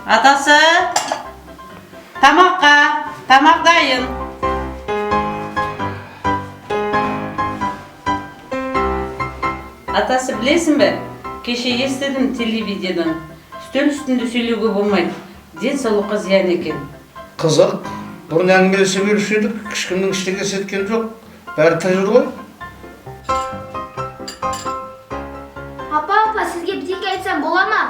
Atası, tamak dayın. Atası bilesin mi? Keşke естідім телевизиядан. Үстел üstünde сөйлеуге болмайды. Денсаулыққа зиян екен. Қызық, бұрын әңгімелесе беруші едік, ешкімнің ештеңе еткен жоқ. Бәрі тірі ғой. Апа, сізге бірдеңе айтсам бола ма?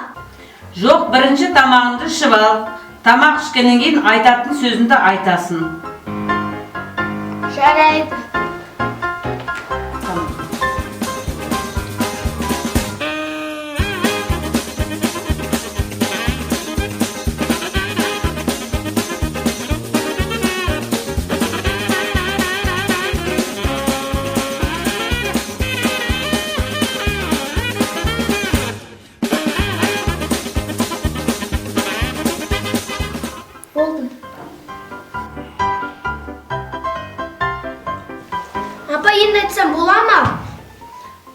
Жоқ, бірінші тамағыңды ішіп ал. Тамақ ішкеннен кейін айтатын сөзіңді айтасың. Жарайды. Болдым. Апа, енді айтсам бола ма?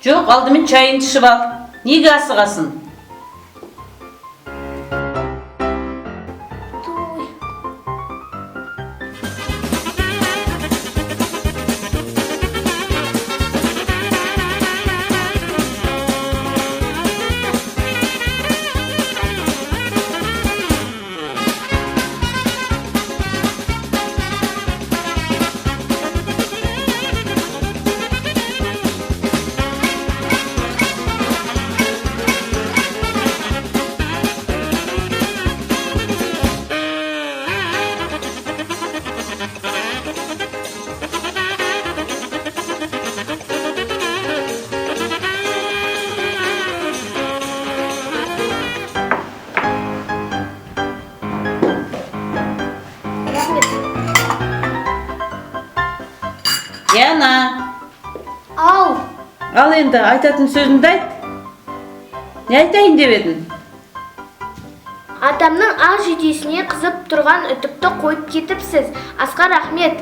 Жоқ, алдымен чайыңды ішіп ал. Неге асығасың? Туй. Рахмет. Яна, Ау, ал енді айтатын сөзіңді айт. Не айтайын деп едің? атамның ақ жүйдесіне қызып тұрған үтікті қойып кетіпсіз. Асқар, рахмет.